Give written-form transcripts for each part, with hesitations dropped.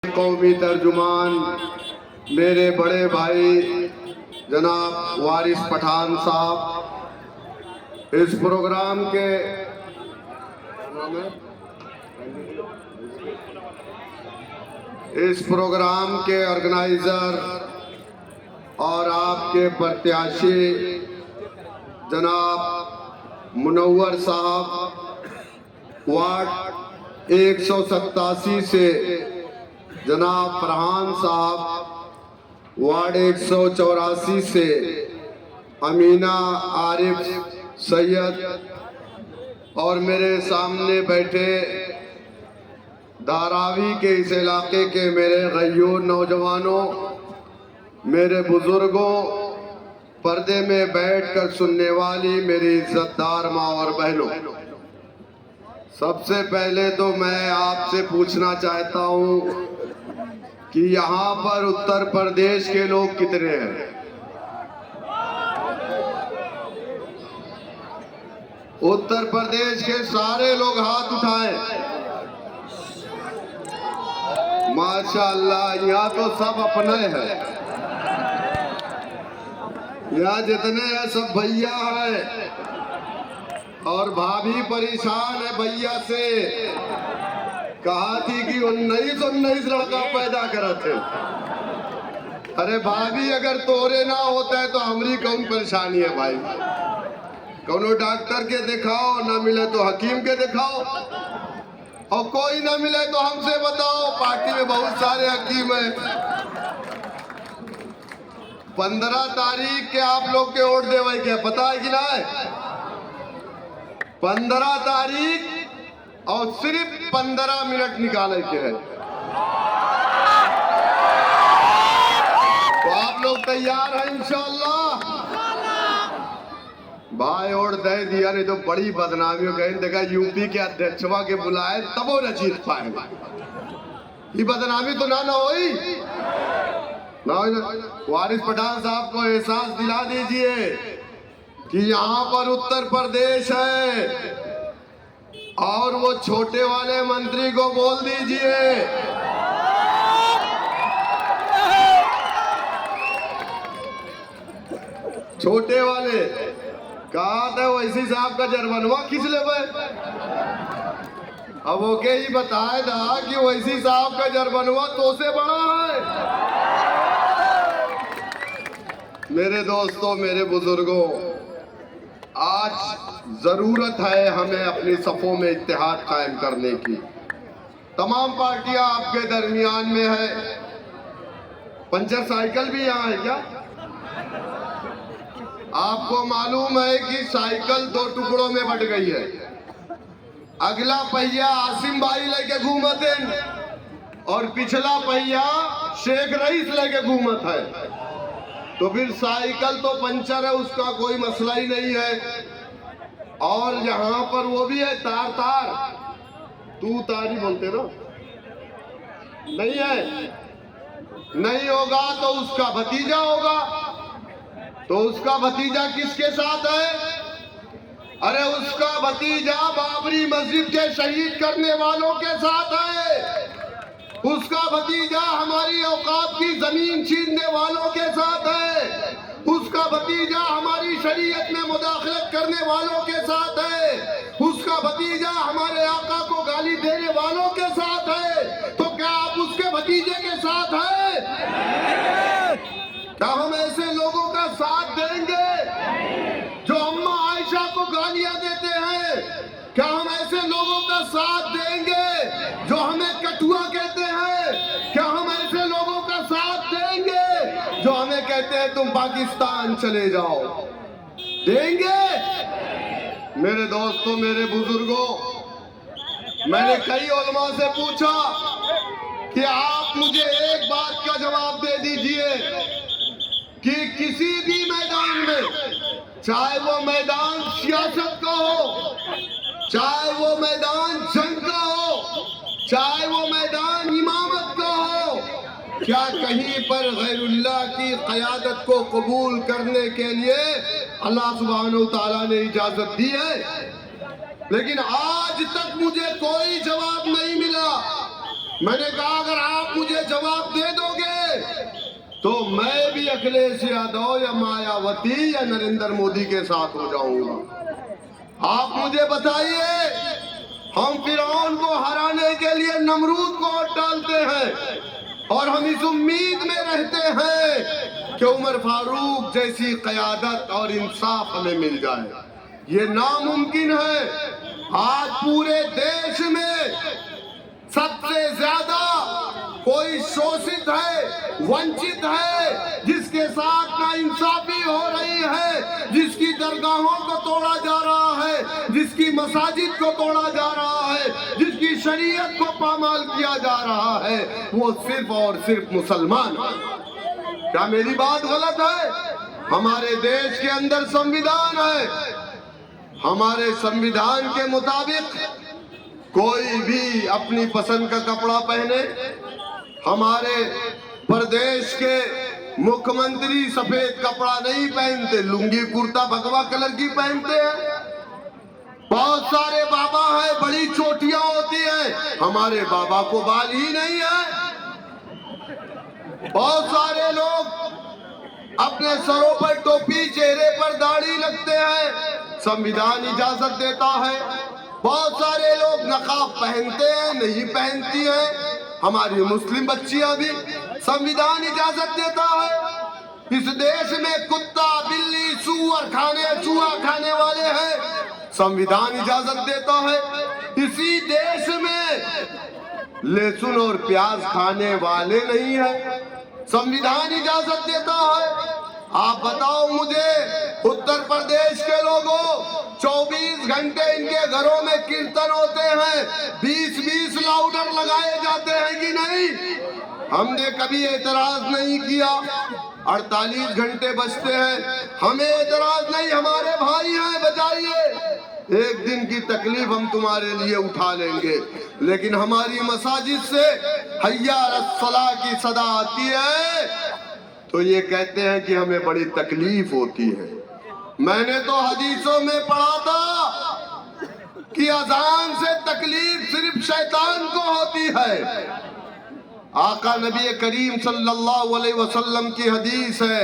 कौमी तर्जुमान मेरे बड़े भाई जनाब वारिस पठान साहब, इस प्रोग्राम के ऑर्गेनाइजर और आपके प्रत्याशी जनाब मुनव्वर साहब, वार्ड 187 से जनाब फरहान साहब, वार्ड 184 से अमीना आरिफ सैयद, और मेरे सामने बैठे धारावी के इस इलाके के मेरे गय्यूर नौजवानों, मेरे बुजुर्गों, पर्दे में बैठकर सुनने वाली मेरी इज्जतदार माँ और बहनों, सबसे पहले तो मैं आपसे पूछना चाहता हूँ कि यहाँ पर उत्तर प्रदेश के लोग कितने हैं? उत्तर प्रदेश के सारे लोग हाथ उठाएं। माशाअल्लाह, यहाँ तो सब अपने हैं। यहाँ जितने हैं सब भैया हैं, और भाभी परेशान है भैया से। कहा थी कि 19 लड़का पैदा करा थे। अरे भाभी, अगर तोरे ना होता है तो हमारी कौन परेशानी है भाई? कौनो डॉक्टर के दिखाओ, ना मिले तो हकीम के दिखाओ, और कोई ना मिले तो हमसे बताओ। पार्टी में बहुत सारे हकीम हैं। 15 तारीख के आप लोग के वोट देवे क्या पता है कि ना है? 15 तारीख, और सिर्फ 15 मिनट निकाले के है। तो आप लोग तैयार हैं इंशाअल्लाह? भाई और दे दिया, नहीं तो बड़ी बदनामी हो गई। देखा यूपी के अध्यक्षवा के बुलाए तब वो न जीत पाएगा। ये बदनामी तो ना होई ना। वारिस पठान साहब को एहसास दिला दीजिए कि यहाँ पर उत्तर प्रदेश है, और वो छोटे वाले मंत्री को बोल दीजिए छोटे वाले कहा था वैसी साहब का जरबनवा खींच ले। अब ओके ही बताए था कि वैसी साहब का जरबनवा तो से बड़ा है। मेरे दोस्तों, मेरे बुजुर्गों, आज जरूरत है हमें अपनी सफों में इत्तेहाद कायम करने की। तमाम पार्टियां आपके दरमियान में है। पंचर साइकिल भी यहाँ है क्या? आपको मालूम है कि साइकिल 2 टुकड़ों में बट गई है। अगला पहिया आसिम भाई लेके घूमत है, और पिछला पहिया शेख रईस लेके घूमत है। तो फिर साइकिल तो पंचर है, उसका कोई मसला ही नहीं है। और यहाँ पर वो भी है तार तार, तू तारी बोलते ना, नहीं है। नहीं होगा तो उसका भतीजा होगा। तो उसका भतीजा किसके साथ है? अरे उसका भतीजा बाबरी मस्जिद के शहीद करने वालों के साथ है। उसका भतीजा हमारी औकात की जमीन छीनने वालों के साथ है। उसका भतीजा हमारी शरीयत में मुदाखलत करने वालों के साथ है। उसका भतीजा हमारे आका को गाली देने वालों के साथ है। तो क्या आप उसके भतीजे के साथ हैं? क्या हम ऐसे लोगों का साथ देंगे जो अम्मा आयशा को गालियां देते हैं? क्या हम ऐसे लोगों का साथ देंगे जो हमें कटुआ कहते हैं? क्या हम ऐसे लोगों का साथ देंगे जो हमें कहते हैं तुम पाकिस्तान चले जाओ? देंगे? मेरे दोस्तों, मेरे बुजुर्गों, मैंने कई उलमा से पूछा कि आप मुझे एक बात का जवाब दे दीजिए कि किसी भी मैदान में, चाहे वो मैदान सियासत का हो, चाहे वो मैदान जंग का हो, चाहे वो मैदान इमामत का हो, क्या कहीं पर गैरुल्लाह की क़यादत को कबूल करने के लिए अल्लाह सुब्हानहू तआला ने इजाजत दी है? लेकिन आज तक मुझे कोई जवाब नहीं मिला। मैंने कहा अगर आप मुझे जवाब दे दोगे तो मैं भी अखिलेश यादव या मायावती या नरेंद्र मोदी के साथ हो जाऊंगा। आप मुझे बताइए, हम फिरौन को हराने के लिए नमरूद को वोट डालते हैं और हम इस उम्मीद में रहते हैं कि उमर फारूक जैसी क़यादत और इंसाफ हमें मिल जाए। ये नामुमकिन है। आज पूरे देश में सबसे ज्यादा कोई शोषित है, वंचित है, जिसके साथ नाइंसाफी हो रही है, जिसकी दरगाहों को तोड़ा जा रहा है, जिसकी मसाजिद को तोड़ा जा रहा है, जिसकी शरीयत को पामाल किया जा रहा है, वो सिर्फ और सिर्फ मुसलमान है। क्या मेरी बात गलत है? हमारे देश के अंदर संविधान है। हमारे संविधान के मुताबिक कोई भी अपनी पसंद का कपड़ा पहने। हमारे प्रदेश के मुख्यमंत्री सफेद कपड़ा नहीं पहनते, लुंगी कुर्ता भगवा कलर की पहनते हैं। बहुत सारे बाबा हैं, बड़ी चोटियां होती हैं, हमारे बाबा को बाल ही नहीं है। बहुत सारे लोग अपने सरों पर टोपी, चेहरे पर दाढ़ी लगते हैं, संविधान इजाजत देता है। बहुत सारे लोग नकाब पहनते हैं, नहीं पहनती हैं। हमारी मुस्लिम बच्चियां भी, संविधान इजाजत देता है। इस देश में कुत्ता, बिल्ली, चूहा खाने वाले हैं, संविधान इजाजत देता है। इसी देश में लहसुन और प्याज खाने वाले नहीं है, संविधान इजाजत देता है। आप बताओ मुझे, उत्तर प्रदेश के लोगों, 24 घंटे इनके घरों में कीर्तन होते हैं, 20-20 लाउडर लगाए जाते हैं कि नहीं? हमने कभी एतराज नहीं किया। 48 घंटे बजते हैं, हमें एतराज नहीं, हमारे भाई हैं, बजाइए। एक दिन की तकलीफ हम तुम्हारे लिए उठा लेंगे। लेकिन हमारी मसाजिद से हय्या अलस्सलाह की सदा आती है तो ये कहते हैं कि हमें बड़ी तकलीफ होती है। मैंने तो हदीसों में पढ़ा था कि अजान से तकलीफ सिर्फ शैतान को होती है। आका नबी करीम सल्लल्लाहु अलैहि वसल्लम की हदीस है,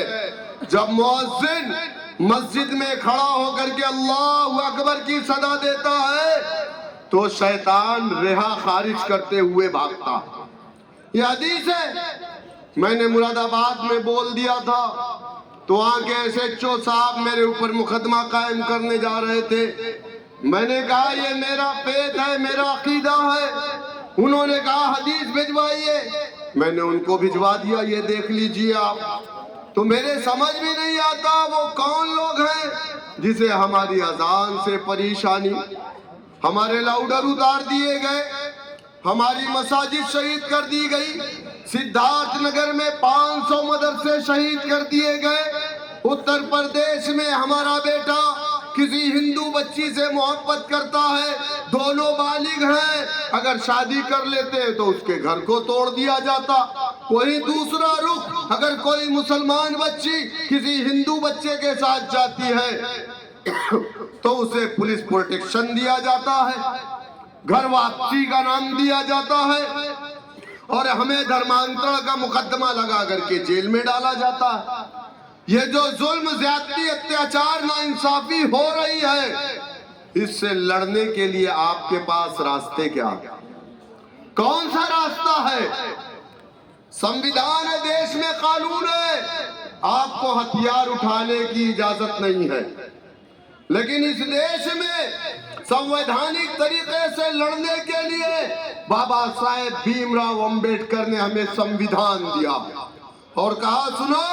जब मुअज्जिन मस्जिद में खड़ा होकर के अल्लाहु अकबर की सदा देता है तो शैतान रेहा खारिज करते हुए भागता। यह हदीस है। मैंने मुरादाबाद में बोल दिया था तो वहां के SHO साहब मेरे ऊपर मुकदमा कायम करने जा रहे थे। मैंने कहा ये मेरा पेट है, मेरा अकीदा है। उन्होंने कहा हदीस भिजवाइए, मैंने उनको भिजवा दिया, ये देख लीजिए आप। तो मेरे समझ में नहीं आता वो कौन लोग हैं जिसे हमारी अजान से परेशानी। हमारे लाउडर उतार दिए गए, हमारी मसाजिद शहीद कर दी गई, सिद्धार्थ नगर में 500 मदरसे शहीद कर दिए गए। उत्तर प्रदेश में हमारा बेटा किसी हिंदू बच्ची से मोहब्बत करता है, दोनों बालिग हैं, अगर शादी कर लेते हैं तो उसके घर को तोड़ दिया जाता। वही दूसरा रुख, अगर कोई मुसलमान बच्ची किसी हिंदू बच्चे के साथ जाती है तो उसे पुलिस प्रोटेक्शन दिया जाता है, घर वापसी का नाम दिया जाता है और हमें धर्मांतरण का मुकदमा लगा करके जेल में डाला जाता है। ये जो जुल्म, ज्यादती, अत्याचार, नाइंसाफी हो रही है, इससे लड़ने के लिए आपके पास रास्ते क्या? कौन सा रास्ता है? संविधान है, देश में कानून है, आपको हथियार उठाने की इजाजत नहीं है। लेकिन इस देश में संवैधानिक तरीके से लड़ने के लिए बाबा साहेब भीमराव अंबेडकर ने हमें संविधान दिया और कहा सुनो,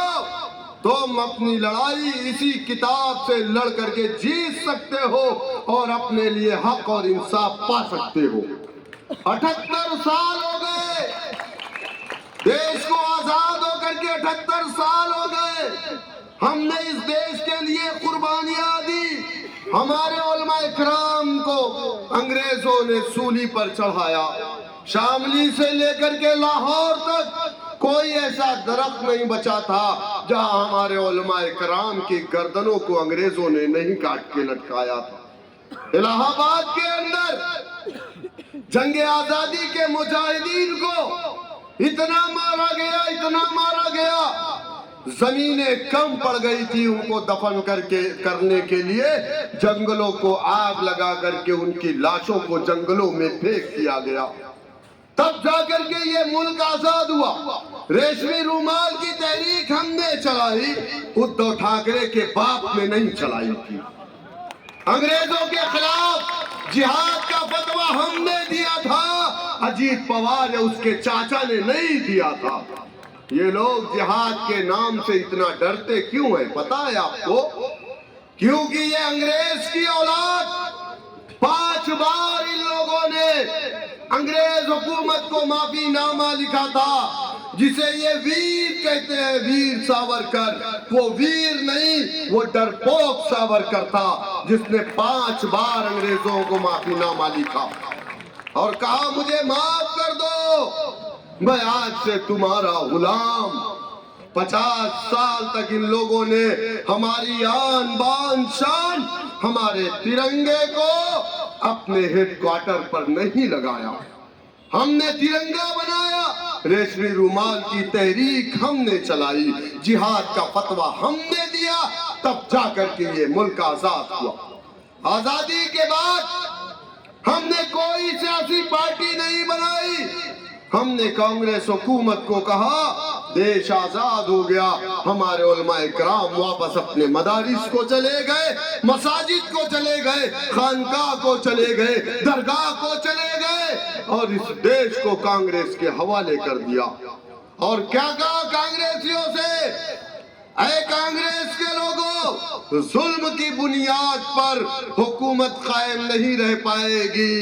तुम अपनी लड़ाई इसी किताब से लड़ करके जीत सकते हो और अपने लिए हक और इंसाफ पा सकते हो। 78 साल हो गए देश को आजाद होकर के, 78 साल हो गए। हमने इस देश के लिए कुर्बानियां दी। हमारे उलमा इकराम को अंग्रेजों ने सूली पर चढ़ाया। शामली से लेकर के लाहौर तक कोई ऐसा दरख्त नहीं बचा था जहां हमारे उलमा इकराम की गर्दनों को अंग्रेजों ने नहीं काट के लटकाया था। इलाहाबाद के अंदर जंग आजादी के मुजाहिदीन को इतना मारा गया, इतना मारा गया, जमीनें कम पड़ गई थी उनको दफन करने के लिए। जंगलों को आग लगा करके उनकी लाशों को जंगलों में फेंक दिया गया। तब जाकर के ये मुल्क आजाद हुआ। रेशमी रूमाल की तहरीक हमने चलाई, उद्धव ठाकरे के बाप ने नहीं चलाई थी। अंग्रेजों के खिलाफ जिहाद का फतवा हमने दिया था, अजीत पवार ने उसके चाचा ने नहीं दिया था। ये लोग जिहाद के नाम से इतना डरते क्यों है पता है आपको? क्योंकि ये अंग्रेज की औलाद, 5 बार इन लोगों ने अंग्रेज हुकूमत को माफीनामा लिखा था, जिसे ये वीर कहते हैं, वीर सावरकर। वो वीर नहीं, वो डरपोक सावरकर था, जिसने 5 बार अंग्रेजों को माफीनामा लिखा और कहा मुझे माफ कर दो, मैं आज से तुम्हारा गुलाम। 50 साल तक इन लोगों ने हमारी आन बान शान, हमारे तिरंगे को अपने हेडक्वार्टर पर नहीं लगाया। हमने तिरंगा बनाया, रेशमी रूमाल की तहरीक हमने चलाई, जिहाद का फतवा हमने दिया, तब जाकर के ये मुल्क आजाद हुआ। आजादी के बाद हमने कोई सियासी पार्टी नहीं बनाई। हमने कांग्रेस हुकूमत को कहा देश आजाद हो गया, हमारे उलमाए कराम वापस अपने मदारिस को चले गए, मसाजिद को चले गए, खानकाह को चले गए, दरगाह को चले गए और इस देश को कांग्रेस के हवाले कर दिया। और क्या कहा कांग्रेसियों से? ऐ कांग्रेस के लोगों, जुल्म की बुनियाद पर हुकूमत कायम नहीं रह पाएगी,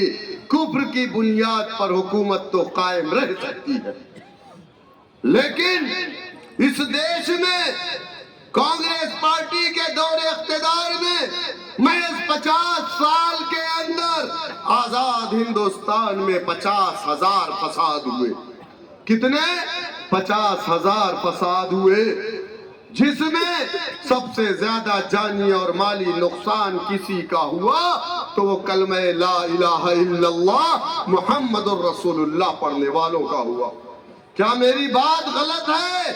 कुफ्र की बुनियाद पर हुकूमत तो कायम रह सकती है। लेकिन इस देश में कांग्रेस पार्टी के दौरे इख्तिदार में महज 50 साल के अंदर आजाद हिंदुस्तान में 50,000 फसाद हुए। कितने? 50,000 फसाद हुए, जिसमें सबसे ज्यादा जानी और माली नुकसान किसी का हुआ तो वो कलमे ला इलाहा इल्लल्लाह मुहम्मदुर रसूलुल्लाह पढ़ने वालों का हुआ। क्या मेरी बात गलत है?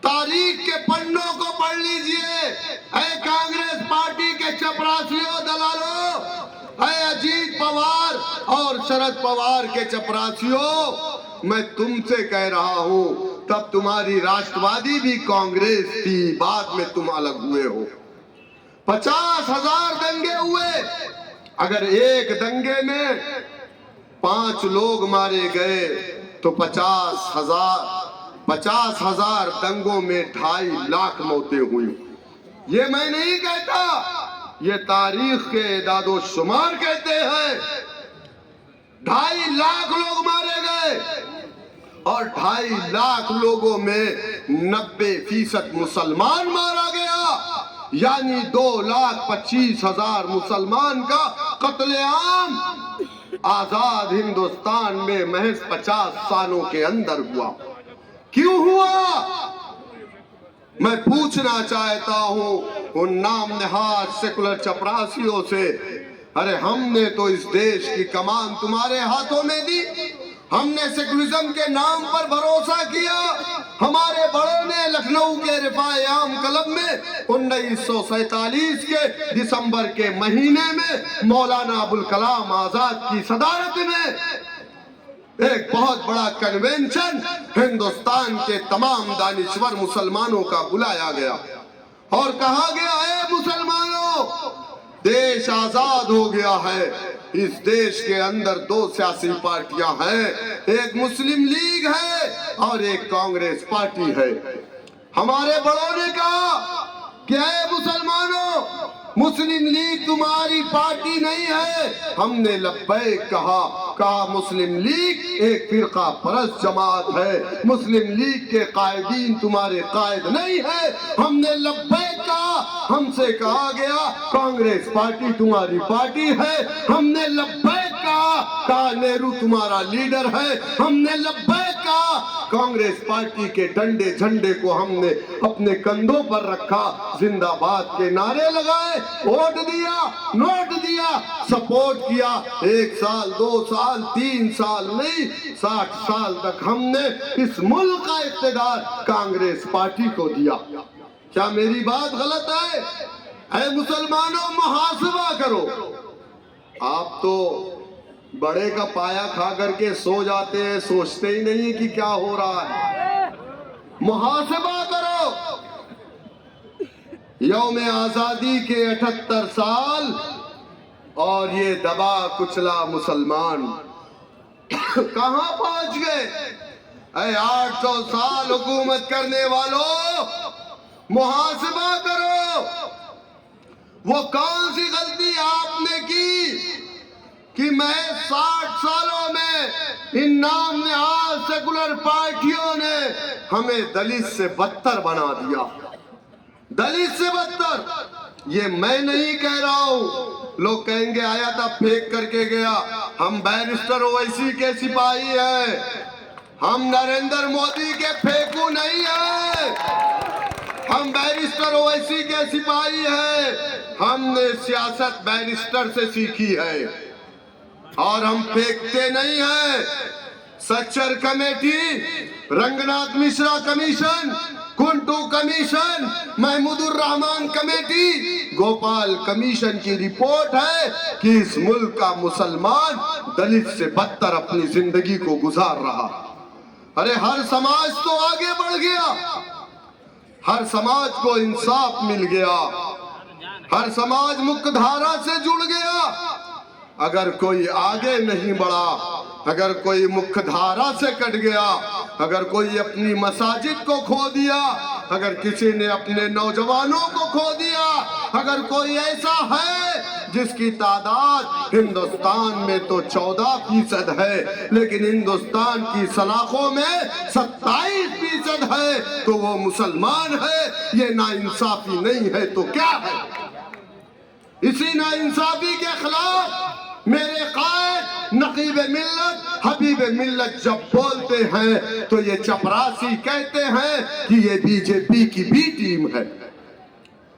तारीख के पन्नों को पढ़ लीजिए। ऐ कांग्रेस पार्टी के चपरासियों, दलालों, ऐ अजीत पवार और शरद पवार के चपरासियों, मैं तुमसे कह रहा हूं, तब तुम्हारी राष्ट्रवादी भी कांग्रेस थी, बाद में तुम अलग हुए हो। 50,000 दंगे हुए। अगर एक दंगे में 5 लोग मारे गए तो 50,000 दंगों में 2.5 लाख मौतें हुई। ये मैं नहीं कहता, ये तारीख के एदादो शुमार कहते हैं। 2.5 लाख लोग मारे गए और 2.5 लाख लोगों में 90% मुसलमान मारा गया, यानी 2,25,000 मुसलमान का कत्लेआम आजाद हिंदुस्तान में महज 50 सालों के अंदर हुआ। क्यों हुआ? मैं पूछना चाहता हूं उन नाम नहाद सेकुलर चपरासियों से, अरे हमने तो इस देश की कमान तुम्हारे हाथों में दी, हमने सेकुलरिज्म के नाम पर भरोसा किया। हमारे बड़ों ने लखनऊ के रिफाए आम क्लब में 1947 के दिसंबर के महीने में मौलाना अबुल कलाम आजाद की सदारत में एक बहुत बड़ा कन्वेंशन हिंदुस्तान के तमाम दानिश्वर मुसलमानों का बुलाया गया और कहा गया है मुसलमानों, देश आजाद हो गया है। इस देश के अंदर 2 सियासी पार्टियां हैं, एक मुस्लिम लीग है और एक कांग्रेस पार्टी है। हमारे बड़ों ने कहा कि ऐ मुसलमानों, मुस्लिम लीग तुम्हारी पार्टी नहीं है। हमने लब्बैक कहा मुस्लिम लीग एक फिरका परस्त जमात है, मुस्लिम लीग के कायदीन तुम्हारे कायद नहीं है। हमने लब्बैक कहा, हमसे कहा गया कांग्रेस पार्टी तुम्हारी पार्टी है। हमने लब्बैक कहा नेहरू तुम्हारा लीडर है। हमने लब्बैक कहा कांग्रेस पार्टी के डंडे झंडे को हमने अपने कंधों पर रखा, जिंदाबाद के नारे लगाए, वोट दिया, नोट दिया, सपोर्ट किया। 1 साल 2 साल 3 साल नहीं, 60 साल तक हमने इस मुल्क का इख्तियार कांग्रेस पार्टी को दिया। क्या मेरी बात गलत है? ऐ मुसलमानों, मुहासिबा करो। आप तो बड़े का पाया खा करके सो जाते हैं, सोचते ही नहीं कि क्या हो रहा है। मुहासिबा करो। यौम आजादी के 78 साल और ये दबा कुचला मुसलमान कहां पहुंच गए? 800 साल हुकूमत करने वालों, मुहासिबा करो। वो कौन सी गलती आपने की कि मैं 60 सालों में इन नाम नहाद सेकुलर पार्टियों ने हमें दलित से बदतर बना दिया? दलित से बदतर ये मैं नहीं कह रहा हूं। लोग कहेंगे आया था फेंक करके गया। हम बैरिस्टर ओवैसी के सिपाही हैं, हम नरेंद्र मोदी के फेंकू नहीं है। हम बैरिस्टर ओवैसी के सिपाही हैं। हमने सियासत बैरिस्टर से सीखी है और हम फेंकते नहीं हैं। Sachar committee, Ranganath Mishra commission, Kundu commission, Mahmoodur Rahman committee, Gopal commission की रिपोर्ट है कि इस मुल्क का मुसलमान दलित से बदतर अपनी जिंदगी को गुजार रहा। अरे हर समाज तो आगे बढ़ गया, हर समाज को इंसाफ मिल गया, हर समाज मुख्य धारा से जुड़ गया। अगर कोई आगे नहीं बढ़ा, अगर कोई मुख्य धारा से कट गया, अगर कोई अपनी मसाजिद को खो दिया, अगर किसी ने अपने नौजवानों को खो दिया, अगर कोई ऐसा है जिसकी तादाद हिंदुस्तान में तो 14% है लेकिन हिंदुस्तान की सलाखों में 27% है, तो वो मुसलमान है। ये नाइंसाफी नहीं है तो क्या है? इसी नाइंसाफी के खिलाफ मेरे कायद नकीब मिल्लत, हबीब मिल्लत जब बोलते हैं तो ये चपरासी कहते हैं कि ये बीजेपी की बी टीम है।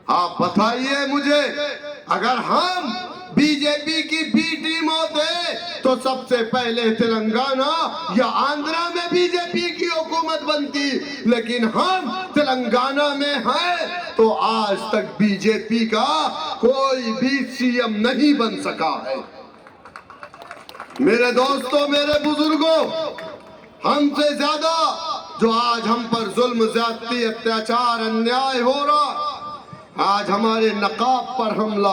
आप बताइए मुझे, अगर हम बीजेपी की बी टीम होते तो सबसे पहले तेलंगाना या आंध्रा में बीजेपी की हुकूमत बनती, लेकिन हम तेलंगाना में हैं तो आज तक बीजेपी का कोई भी सीएम नहीं बन सका है। मेरे दोस्तों, मेरे बुजुर्गों, हमसे ज्यादा जो आज हम पर जुल्म, ज्यादती, अत्याचार, अन्याय हो रहा, आज हमारे नकाब पर हमला,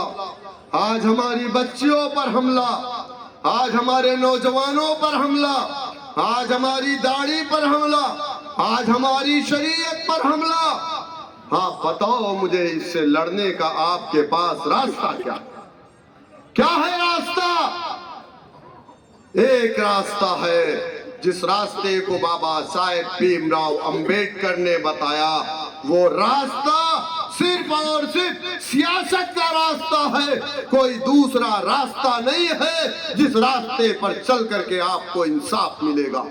आज हमारी बच्चियों पर हमला, आज हमारे नौजवानों पर हमला, आज हमारी दाढ़ी पर हमला, आज हमारी शरीयत पर हमला। हाँ, बताओ मुझे, इससे लड़ने का आपके पास रास्ता क्या है? रास्ता एक रास्ता है जिस रास्ते को बाबा साहेब भीमराव अंबेडकर ने बताया। वो रास्ता सिर्फ और सिर्फ सियासत का रास्ता है, कोई दूसरा रास्ता नहीं है जिस रास्ते पर चल करके आपको इंसाफ मिलेगा।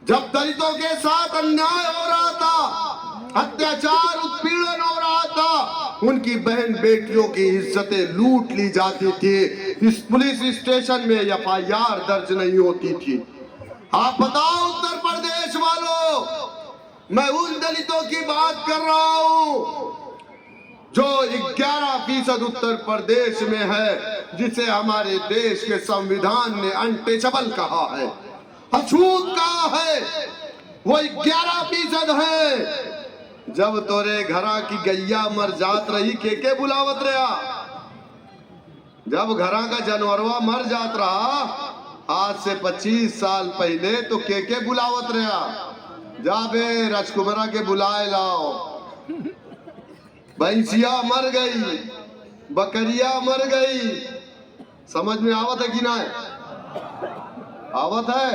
जब दलितों के साथ अन्याय हो रहा था, अत्याचार, उत्पीड़न हो रहा था, उनकी बहन बेटियों की इज्जतें लूट ली जाती थी, इस पुलिस स्टेशन में एफआईआर दर्ज नहीं होती थी। आप बताओ उत्तर प्रदेश वालों, मैं उन दलितों की बात कर रहा हूं जो 11% उत्तर प्रदेश में है, जिसे हमारे देश के संविधान ने अनटचेबल कहा है, अछूत कहा है। वो 11% है। जब तोरे घरा की गैया मर जात रही, के बुलावत रहा? जब घरा का जानवरवा मर जात रहा आज से 25 साल पहले, तो के बुलावत रहा? जा बे राजकुमारा के बुलाए लाओ। भैंसिया मर गई, बकरिया मर गई। समझ में आवत है कि ना? आवत है।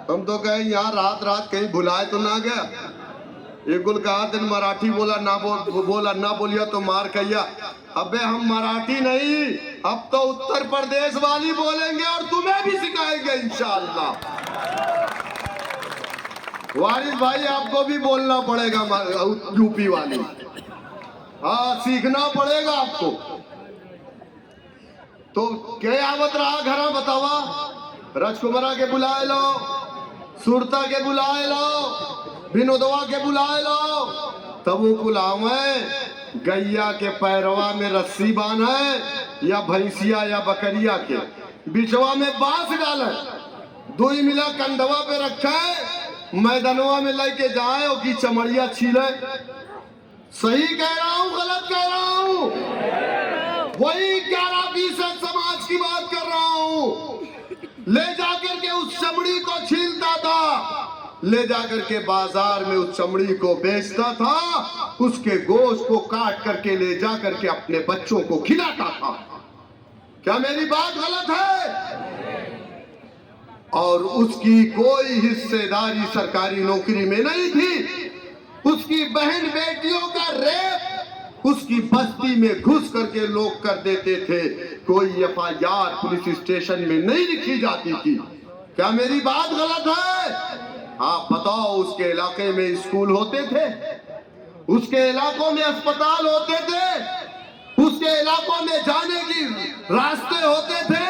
हम तो कहें यहाँ रात रात कहीं भुलाए तो ना गया। एक गुल कहा दिन मराठी बोला ना बोलिया तो मार कहिया। अबे हम मराठी नहीं, अब तो उत्तर प्रदेश वाली बोलेंगे और तुम्हें भी सिखाएंगे इंशाअल्लाह। वारिस भाई आपको भी बोलना पड़ेगा यूपी वाली, हाँ सीखना पड़ेगा आपको। तो क्या आवत रहा घरा बतावा, राजकुमारा के बुलाए लो, सुरता के बुलाए लो, विनोदवा के बुलाए लो, तब वो बुलावे गैया के पैरवा में रस्सी बांधे या भैंसिया या बकरिया के बिचवा में बांस डाले, दुई मिला कंधवा पे रखे, मैदानवा में लेके जाए और की चमड़िया छीले। सही कह रहा हूँ गलत कह रहा हूँ? वही 11-20 समाज की बात कर रहा हूँ। ले जाकर के उस चमड़ी को छीलता था, ले जाकर के बाजार में उस चमड़ी को बेचता था, उसके गोश्त को काट करके ले जाकर के अपने बच्चों को खिलाता था। क्या मेरी बात गलत है? और उसकी कोई हिस्सेदारी सरकारी नौकरी में नहीं थी। उसकी बहन बेटियों का रेप उसकी बस्ती में घुस करके लोग कर देते थे, कोई एफआईआर पुलिस स्टेशन में नहीं लिखी जाती थी। क्या मेरी बात गलत है? आप बताओ, उसके इलाके में स्कूल होते थे, उसके इलाकों में अस्पताल होते थे, उसके इलाकों में जाने की रास्ते होते थे।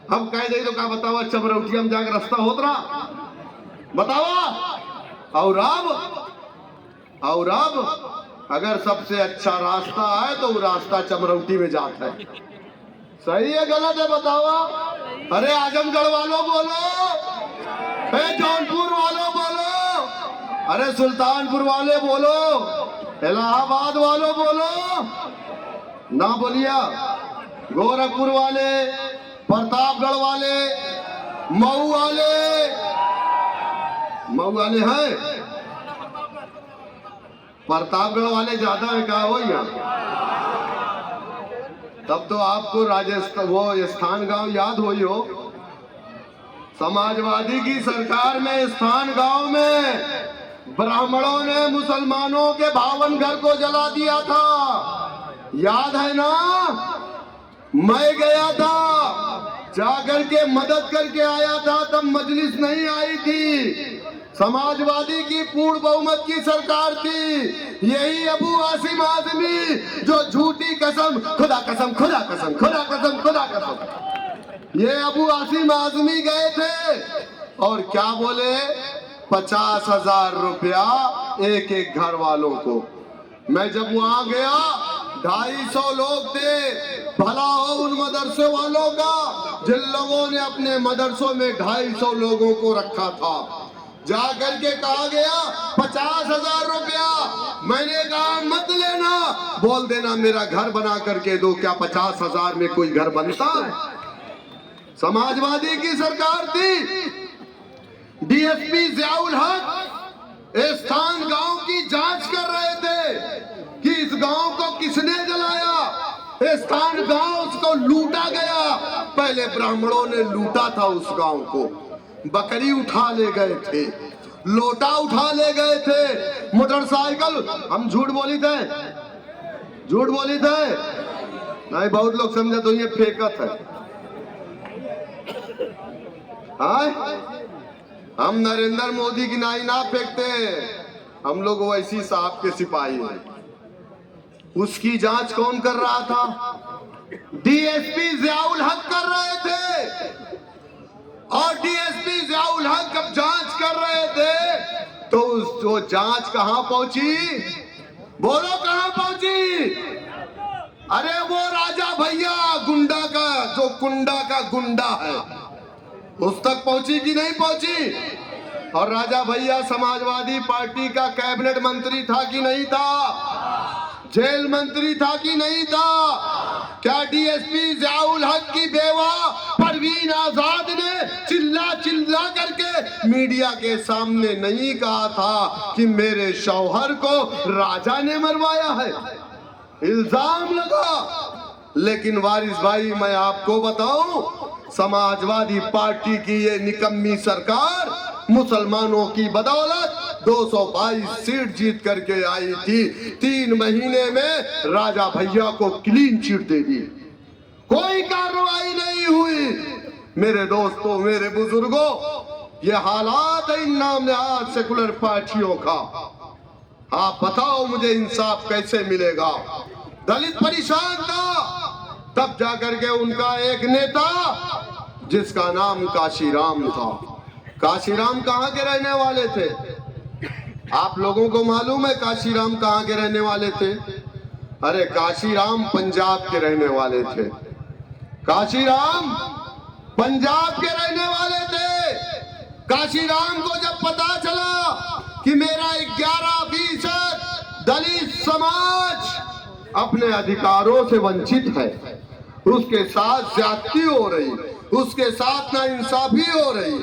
हम कह दे तो क्या बतावा, चमरौटिया में जाकर रास्ता होत रहा बतावा। और अब अगर सबसे अच्छा रास्ता है तो वो रास्ता चमरौटी में जाता है। सही है गलत है बतावा? अरे आजमगढ़ वालों बोलो, जौनपुर वालों बोलो, अरे सुल्तानपुर वाले बोलो, इलाहाबाद वालों बोलो, ना बोलिया, गोरखपुर वाले, प्रतापगढ़ वाले, मऊ वाले हैं, प्रतापगढ़ वाले ज्यादा है क्या हो यहाँ? तब तो आपको राजस्थान वो स्थान गांव याद हो ही हो। समाजवादी की सरकार में स्थान गांव में ब्राह्मणों ने मुसलमानों के 52 घर को जला दिया था, याद है ना? मैं गया था, जाकर के मदद करके आया था, तब मजलिस नहीं आई थी, समाजवादी की पूर्ण बहुमत की सरकार थी। यही अबू आसिम आजमी जो झूठी कसम, खुदा कसम, खुदा कसम, खुदा कसम, खुदा कसम, ये अबू आसिम आजमी गए थे और क्या बोले, 50,000 रुपया एक एक घर वालों को। मैं जब वहां गया 250 लोग थे, भला हो उन मदरसे वालों का जिन लोगों ने अपने मदरसों में 250 लोगों को रखा था। जा करके कहा गया 50,000 रुपया, मैंने कहा मत लेना, बोल देना मेरा घर बना करके दो। क्या 50,000 में कोई घर बनता है? समाजवादी की सरकार थी। डीएसपी जियाउल हक स्थान गांव की जांच कर रहे थे कि इस गांव को किसने जलाया। स्थान गांव उसको लूटा गया, पहले ब्राह्मणों ने लूटा था उस गांव को, बकरी उठा ले गए थे, लोटा उठा ले गए थे, मोटरसाइकिल। हम झूठ बोली थे, झूठ बोली थे नहीं, बहुत लोग समझे तो ये फेकत है। हम नरेंद्र मोदी की नाई ना फेंकते, हम लोग वैसी साहब के सिपाही हैं। उसकी जांच कौन कर रहा था? डीएसपी जियाउल हक कर रहे थे। और डीएसपी जियाउल हक जब जांच कर रहे थे तो वो जांच कहां पहुंची? बोलो कहां पहुंची? अरे वो राजा भैया गुंडा का, जो कुंडा का गुंडा है, उस तक पहुंची कि नहीं पहुंची? और राजा भैया समाजवादी पार्टी का कैबिनेट मंत्री था कि नहीं था? जेल मंत्री था कि नहीं था? क्या डीएसपी जियाउल हक की बेवा परवीन आजाद ने चिल्ला चिल्ला करके मीडिया के सामने नहीं कहा था कि मेरे शौहर को राजा ने मरवाया है? इल्जाम लगा। लेकिन वारिस भाई मैं आपको बताऊं, समाजवादी पार्टी की ये निकम्मी सरकार मुसलमानों की बदौलत 222 सीट जीत करके आई थी। 3 महीने में राजा भैया को क्लीन चिट दे दी, कोई कार्रवाई नहीं हुई। मेरे दोस्तों, मेरे बुजुर्गों, ये हालात है इन नामनहाद सेकुलर पार्टियों का। आप बताओ मुझे इंसाफ कैसे मिलेगा? दलित परेशान था, तब जाकर के उनका एक नेता जिसका नाम काशीराम था। काशीराम कहाँ के रहने वाले थे? आप लोगों को मालूम है काशीराम कहाँ के रहने वाले थे? अरे काशीराम पंजाब के रहने वाले थे। काशीराम पंजाब के रहने वाले थे। काशीराम को जब पता चला कि मेरा 11% दलित समाज अपने अधिकारों से वंचित है, उसके साथ ज्यादती हो रही, उसके साथ नाइंसाफी हो रही,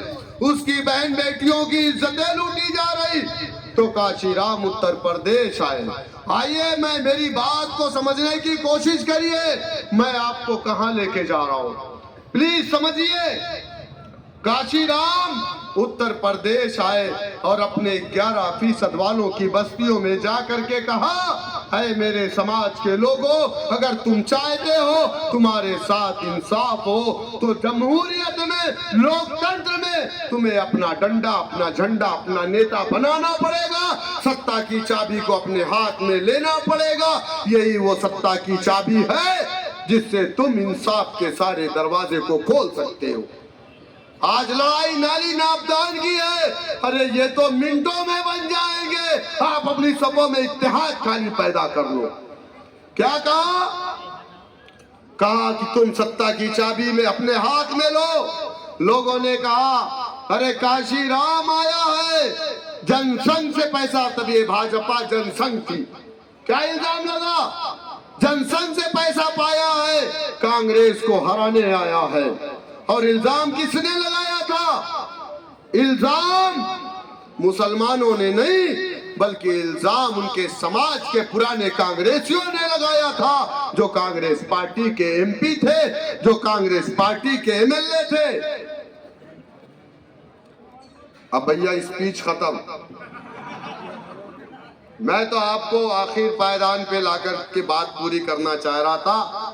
उसकी बहन बेटियों की इज्जतें लूटी जा रही, तो काशीराम उत्तर प्रदेश आए। आइए, मैं मेरी बात को समझने की कोशिश करिए, मैं आपको कहां लेके जा रहा हूं, प्लीज समझिए। काशीराम उत्तर प्रदेश आए और अपने 11% वालों की बस्तियों में जाकर के कहा, है मेरे समाज के लोगों, अगर तुम चाहते हो तुम्हारे साथ इंसाफ हो तो जमहूरियत में, लोकतंत्र में तुम्हें अपना डंडा, अपना झंडा, अपना नेता बनाना पड़ेगा। सत्ता की चाबी को अपने हाथ में लेना पड़ेगा। यही वो सत्ता की चाबी है जिससे तुम इंसाफ के सारे दरवाजे को खोल सकते हो। आज लड़ाई नाली नापदान की है, अरे ये तो मिनटों में बन जाएंगे। आप अपनी सभा में इत्तेहाद खाली पैदा कर लो। क्या कहा? कहा कि तुम सत्ता की चाबी में अपने हाथ में लो। लोगों ने कहा, अरे काशीराम आया है, जनसंघ से पैसा, तब ये भाजपा जनसंघ थी। क्या इल्जाम लगा? जनसंघ से पैसा पाया है, कांग्रेस को हराने आया है। और इल्जाम किसने लगाया था? इल्जाम मुसलमानों ने नहीं, बल्कि इल्जाम उनके समाज के पुराने कांग्रेसियों ने लगाया था, जो कांग्रेस पार्टी के एमपी थे, जो कांग्रेस पार्टी के एमएलए थे। अब भैया स्पीच खत्म। मैं तो आपको आखिर पायदान पे लाकर के बात पूरी करना चाह रहा था।